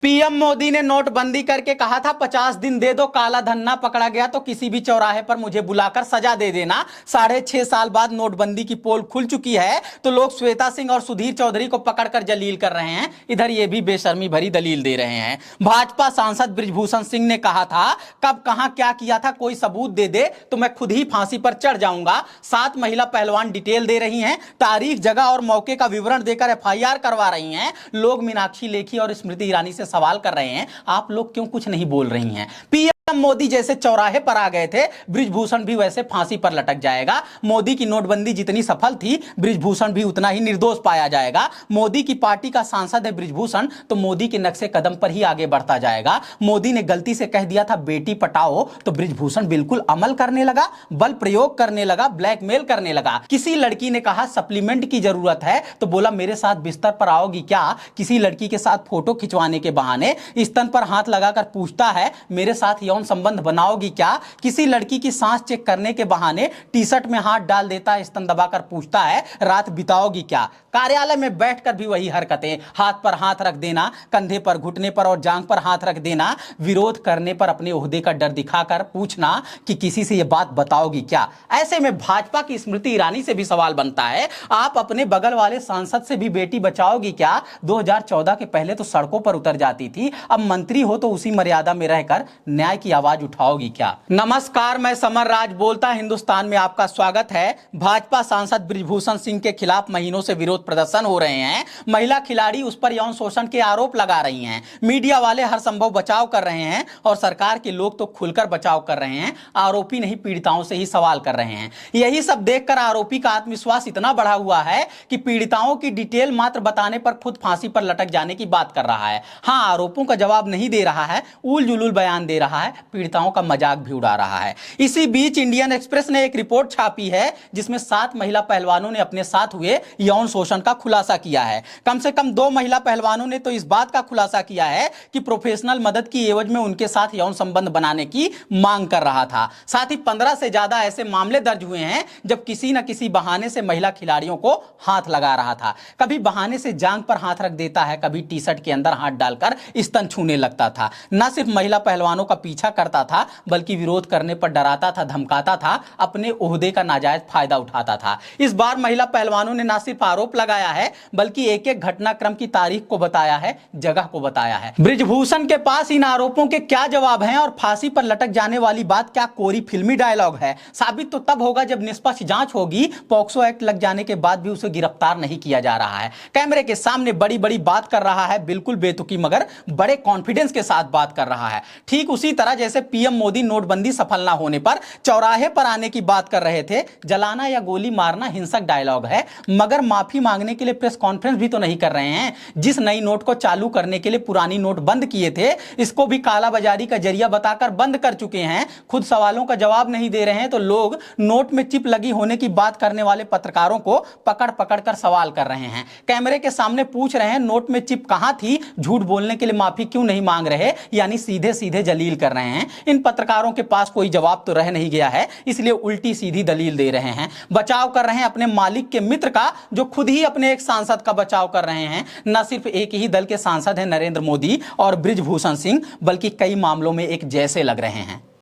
PM Modi ने नोटबंदी करके कहा था 50 दिन दे दो, काला धन ना पकड़ा गया तो किसी भी चौराहे पर मुझे बुलाकर सजा दे देना। 6.5 साल बाद नोटबंदी की पोल खुल चुकी है तो लोग श्वेता सिंह और सुधीर चौधरी को पकड़कर जलील कर रहे हैं, इधर ये भी बेशर्मी भरी दलील दे रहे हैं। भाजपा सांसद बृजभूषण सिंह ने कहा था कब कहां क्या किया था कोई सबूत दे दे तो मैं खुद ही फांसी पर चढ़ जाऊंगा। 7 महिला पहलवान डिटेल दे रही हैं, तारीख जगह और मौके का विवरण देकर एफआईआर करवा रही हैं। लोग मीनाक्षी लेखी और स्मृति ईरानी से सवाल कर रहे हैं, आप लोग क्यों कुछ नहीं बोल रही हैं? पीएम मोदी जैसे चौराहे पर आ गए थे, बृजभूषण भी वैसे फांसी पर लटक जाएगा। मोदी की नोटबंदी जितनी सफल थी, बृजभूषण भी उतना ही निर्दोष पाया जाएगा। मोदी की पार्टी का सांसद है बृजभूषण, तो मोदी के नक्शे कदम पर ही आगे बढ़ता जाएगा। मोदी ने गलती से कह दिया था बेटी पटाओ, तो बृजभूषण बिल्कुल अमल करने लगा, बल प्रयोग करने लगा, ब्लैकमेल करने लगा। किसी लड़की ने कहा सप्लीमेंट की जरूरत है तो बोला मेरे साथ बिस्तर पर आओगी क्या? किसी लड़की के साथ फोटो खिंचवाने के बहाने स्तन पर हाथ लगाकर पूछता है मेरे साथ यौन संबंध बनाओगी क्या? किसी लड़की की सांस चेक करने के बहाने टी शर्ट में हाथ डाल देता है, स्तन दबाकर पूछता है रात बिताओगी क्या? कार्यालय में बैठकर भी वही हरकतें, हाथ पर हाथ रख देना, कंधे पर, घुटने पर और जांघ पर हाथ रख देना, विरोध करने पर अपने ओहदे का डर दिखाकर पूछना कि किसी से यह बात बताओगी क्या? ऐसे में भाजपा की स्मृति ईरानी से भी सवाल बनता है, आप अपने बगल वाले सांसद से भी बेटी बचाओगी क्या? 2014 के पहले तो सड़कों पर उतर जाती थी, अब मंत्री हो तो उसी मर्यादा में रहकर न्याय की आवाज उठाओगी क्या? नमस्कार, मैं समर राज बोलता हिंदुस्तान में आपका स्वागत है। भाजपा सांसद बृजभूषण सिंह के खिलाफ महीनों से विरोध प्रदर्शन हो रहे हैं। महिला खिलाड़ी उस पर यौन शोषण के आरोप लगा रही हैं। मीडिया वाले हर संभव बचाव कर रहे हैं और सरकार के लोग तो खुलकर बचाव कर रहे हैं। आरोपी नहीं, पीड़िताओं से ही सवाल कर रहे हैं। यही सब देखकर आरोपी का आत्मविश्वास इतना बढ़ा हुआ है कि पीड़िताओं की डिटेल मात्र बताने पर खुद फांसी पर लटक जाने की बात कर रहा है। हाँ, आरोपों का जवाब नहीं दे रहा है, उल जुलूल बयान दे रहा है, पीड़िताओं का मजाक भी उड़ा रहा है। इसी बीच इंडियन एक्सप्रेस ने एक रिपोर्ट छापी है जिसमें 7 महिला पहलवानों ने अपने साथ हुए यौन शोषण का खुलासा किया है। कम से कम 2 महिला पहलवानों ने तो इस बात का खुलासा किया है कि प्रोफेशनल मदद की एवज में उनके साथ यौन संबंध बनाने की मांग कर रहा था। साथ ही 15 से ज्यादा ऐसे मामले दर्ज हुए हैं जब किसी न किसी बहाने से महिला खिलाड़ियों को हाथ लगा रहा था। कभी बहाने से जांघ पर हाथ रख देता है, कभी टी शर्ट के अंदर हाथ डालकर स्तन छूने लगता था। न सिर्फ महिला पहलवानों का पीछा करता था बल्कि विरोध करने पर डराता था, धमकाता था, अपने ओहदे का नाजायज फायदा उठाता था। इस बार महिला पहलवानों ने न सिर्फ आरोप लगाया है बल्कि एक एक घटनाक्रम की तारीख को बताया है, जगह को बताया है। बृजभूषण के पास इन आरोपों के क्या जवाब हैं और फांसी पर लटक जाने वाली बात क्या कोरी फिल्मी डायलॉग है? साबित तो तब होगा जब निष्पक्ष जांच होगी। पॉक्सो एक्ट लग जाने के बाद भी उसे गिरफ्तार नहीं किया जा रहा है। कैमरे के सामने बड़ी बड़ी बात कर रहा है, बिल्कुल बेतुकी मगर बड़े कॉन्फिडेंस के साथ बात कर रहा है। ठीक उसी तरह जैसे पीएम मोदी नोटबंदी सफल ना होने पर चौराहे पर आने की बात कर रहे थे। जलाना या गोली मारना हिंसक डायलॉग है, मगर माफी मांगने के लिए प्रेस कॉन्फ्रेंस भी तो नहीं कर रहे हैं। जिस नई नोट को चालू करने के लिए पुरानी नोट बंद किए थे, इसको भी कालाबाजारी का जरिया बताकर बंद कर चुके हैं। खुद सवालों का जवाब नहीं दे रहे हैं तो लोग नोट में चिप लगी होने की बात करने वाले पत्रकारों को पकड़ पकड़ कर सवाल कर रहे हैं। कैमरे के सामने पूछ रहे हैं नोट में चिप कहां थी, झूठ बोलने के लिए माफी क्यों नहीं मांग रहे, यानी सीधे सीधे जलील कर रहे हैं। इन पत्रकारों के पास कोई जवाब तो रह नहीं गया है, इसलिए उल्टी सीधी दलील दे रहे हैं। बचाव कर रहे हैं अपने मालिक के मित्र का, जो खुद ही अपने एक सांसद का बचाव कर रहे हैं। न सिर्फ एक ही दल के सांसद हैं नरेंद्र मोदी और बृजभूषण सिंह, बल्कि कई मामलों में एक जैसे लग रहे हैं।